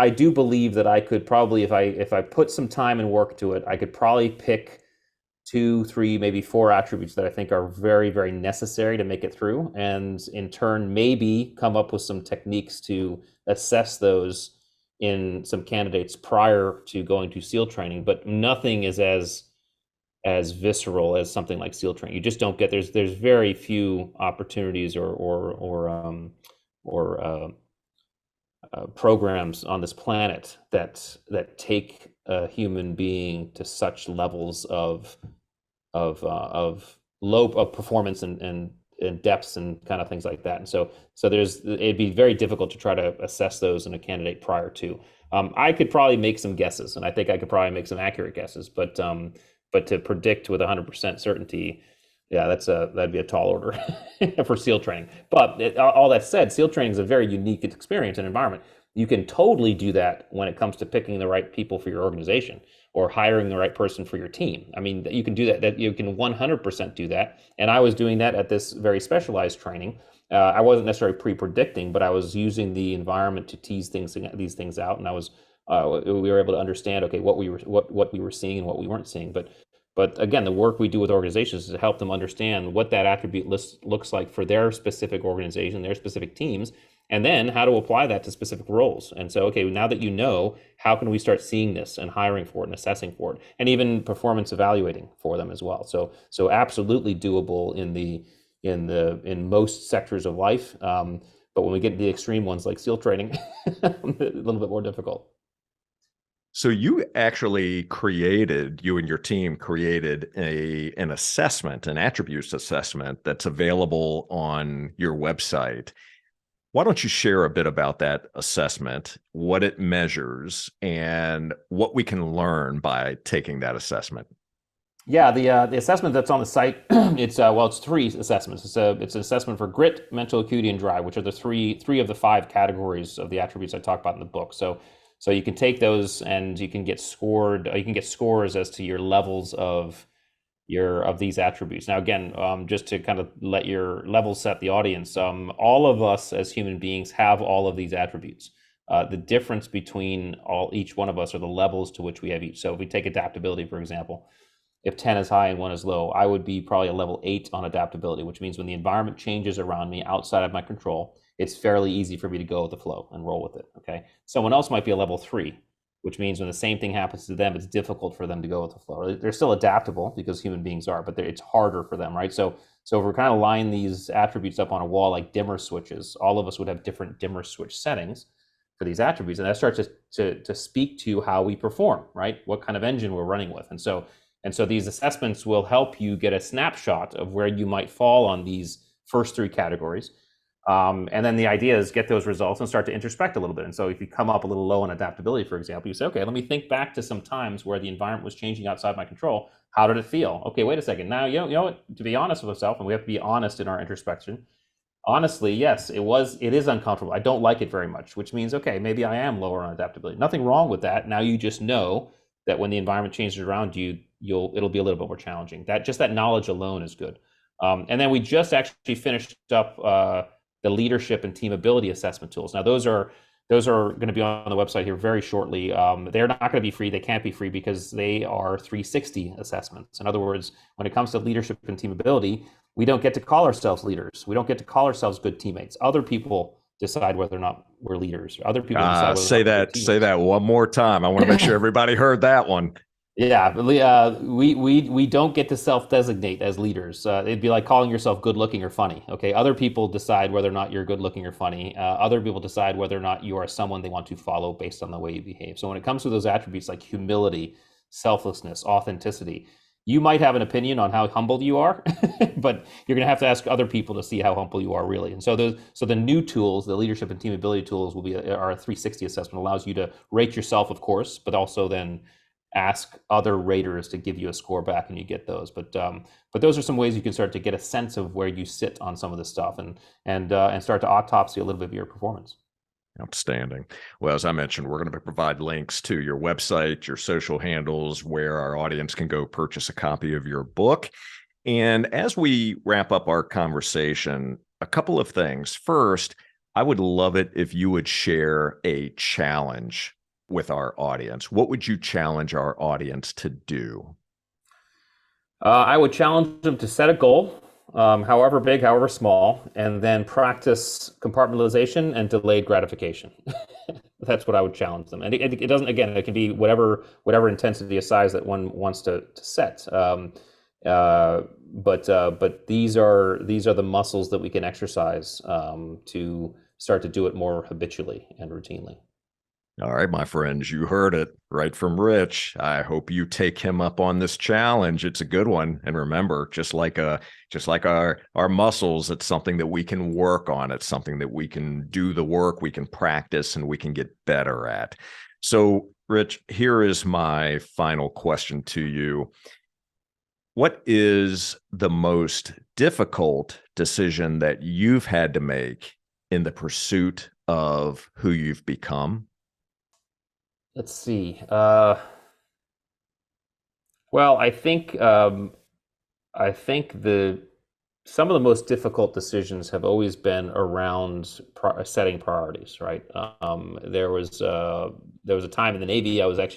do believe that I could probably, if I put some time and work to it, I could probably pick 2, 3, maybe 4 attributes that I think are very, very necessary to make it through, and in turn maybe come up with some techniques to assess those in some candidates prior to going to SEAL training. But nothing is as visceral as something like SEAL training. You just don't get, there's very few opportunities or programs on this planet that take a human being to such levels of performance and depths and kind of things like that. And so it'd be very difficult to try to assess those in a candidate prior to. I could probably make some guesses, and I think I could probably make some accurate guesses, but to predict with 100% certainty, yeah, that'd be a tall order for SEAL training. But all that said, SEAL training is a very unique experience and environment. You can totally do that when it comes to picking the right people for your organization or hiring the right person for your team. I mean, you can do that you can 100% do that. And I was doing that at this very specialized training. I wasn't necessarily pre-predicting, but I was using the environment to tease these things out. And we were able to understand, okay, what we were seeing and what we weren't seeing. But again, the work we do with organizations is to help them understand what that attribute list looks like for their specific organization, their specific teams, and then how to apply that to specific roles. And so, okay, now that you know, how can we start seeing this and hiring for it and assessing for it, and even performance evaluating for them as well? So absolutely doable in most sectors of life. But when we get to the extreme ones like SEAL training, a little bit more difficult. So you and your team created an assessment, an attributes assessment that's available on your website. Why don't you share a bit about that assessment, what it measures, and what we can learn by taking that assessment? Yeah, the assessment that's on the site, it's three assessments. It's an assessment for grit, mental acuity, and drive, which are the three of the five categories of the attributes I talk about in the book. So you can take those and you can get scored. You can get scores as to your levels of these attributes. Now, again, just to kind of let your level set the audience, all of us as human beings have all of these attributes. The difference between each one of us are the levels to which we have each. So if we take adaptability, for example, if 10 is high and 1 is low, I would be probably a level 8 on adaptability, which means when the environment changes around me outside of my control, it's fairly easy for me to go with the flow and roll with it. Okay. Someone else might be a level 3, which means when the same thing happens to them, it's difficult for them to go with the flow. They're still adaptable because human beings are, but it's harder for them, right? So if we're kind of line these attributes up on a wall like dimmer switches, all of us would have different dimmer switch settings for these attributes, and that starts to speak to how we perform, right? What kind of engine we're running with, and so these assessments will help you get a snapshot of where you might fall on these first three categories. And then the idea is get those results and start to introspect a little bit. And so if you come up a little low on adaptability, for example, you say, okay, let me think back to some times where the environment was changing outside my control. How did it feel? Okay, wait a second. Now, you know what, to be honest with ourselves, and we have to be honest in our introspection. Honestly, yes, it is uncomfortable. I don't like it very much, which means, okay, maybe I am lower on adaptability. Nothing wrong with that. Now you just know that when the environment changes around you, it'll be a little bit more challenging. That knowledge alone is good. And then we just actually finished up the leadership and team ability assessment tools. Now those are going to be on the website here very shortly. They're not going to be free. They can't be free because they are 360 assessments. In other words, when it comes to leadership and team ability, we don't get to call ourselves leaders. We don't get to call ourselves good teammates. Other people decide whether or not we're leaders. Other people decide whether Say or not we're that. Say that one more time. I want to make sure everybody heard that one. Yeah, we don't get to self-designate as leaders. It'd be like calling yourself good-looking or funny. Okay, other people decide whether or not you're good-looking or funny. Other people decide whether or not you are someone they want to follow based on the way you behave. So when it comes to those attributes like humility, selflessness, authenticity, you might have an opinion on how humble you are, but you're going to have to ask other people to see how humble you are really. And so the new tools, the leadership and team ability tools, are a 360 assessment. Allows you to rate yourself, of course, but also then ask other raters to give you a score back, and you get those. But those are some ways you can start to get a sense of where you sit on some of this stuff, and start to autopsy a little bit of your performance. Outstanding. Well, as I mentioned, we're going to provide links to your website, your social handles, where our audience can go purchase a copy of your book. And as we wrap up our conversation, a couple of things. First, I would love it if you would share a challenge with our audience. What would you challenge our audience to do? I would challenge them to set a goal, however big, however small, and then practice compartmentalization and delayed gratification. That's what I would challenge them. And it doesn't, again, it can be whatever intensity of size that one wants to set. But these are the muscles that we can exercise to start to do it more habitually and routinely. All right, my friends, you heard it right from Rich. I hope you take him up on this challenge. It's a good one. And remember, just like our muscles, it's something that we can work on. It's something that we can do the work, we can practice, and we can get better at. So, Rich, here is my final question to you. What is the most difficult decision that you've had to make in the pursuit of who you've become? Let's see. Well, I think some of the most difficult decisions have always been around setting priorities, right? There was a time in the Navy I was at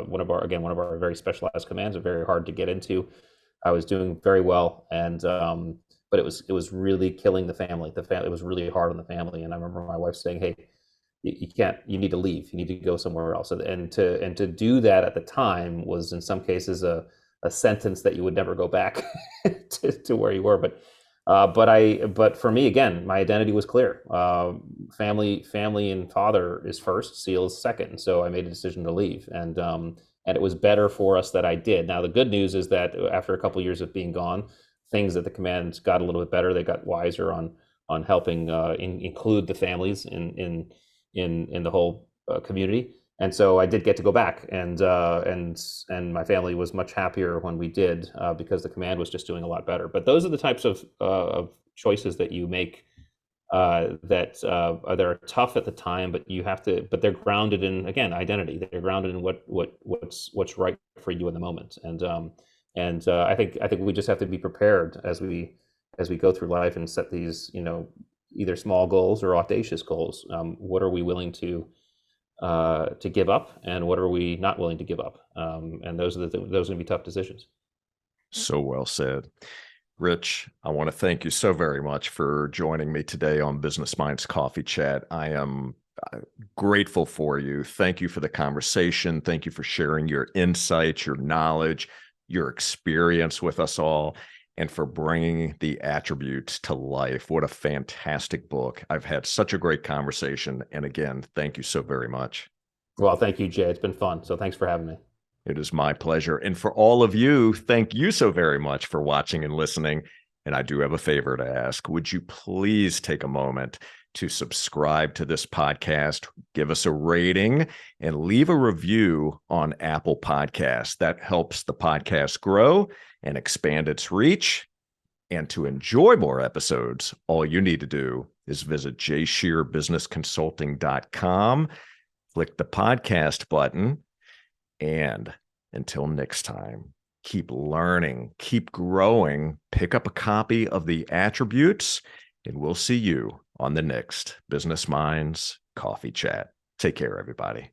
one of our very specialized commands, very hard to get into. I was doing very well, and but it was really killing the family. It was really hard on the family, and I remember my wife saying, "Hey, you need to leave. You need to go somewhere else." And to do that at the time was in some cases a sentence that you would never go back to where you were. But for me, again, my identity was clear. Family and father is first, SEAL is second. So I made a decision to leave, and it was better for us that I did. Now the good news is that after a couple of years of being gone, things at the command got a little bit better. They got wiser on on helping include the families in the whole community. And so I did get to go back, and my family was much happier when we did, because the command was just doing a lot better. But those are the types of choices that you make, that are tough at the time, but you have to. But they're grounded in, again, identity. They're grounded in what's right for you in the moment. And I think we just have to be prepared as we go through life and set these, either small goals or audacious goals. What are we willing to give up, and what are we not willing to give up? And those are going to be tough decisions. So well said. Rich, I want to thank you so very much for joining me today on Business Minds Coffee Chat. I am grateful for you. Thank you for the conversation. Thank you for sharing your insights, your knowledge, your experience with us all, and for bringing the attributes to life. What a fantastic book. I've had such a great conversation. And again, thank you so very much. Well, thank you, Jay. It's been fun. So thanks for having me. It is my pleasure. And for all of you, thank you so very much for watching and listening. And I do have a favor to ask. Would you please take a moment to subscribe to this podcast, give us a rating, and leave a review on Apple Podcasts? That helps the podcast grow and expand its reach. And to enjoy more episodes, all you need to do is visit jscherbusinessconsulting.com, click the podcast button, and until next time, keep learning, keep growing, pick up a copy of the attributes, and we'll see you on the next Business Minds Coffee Chat. Take care, everybody.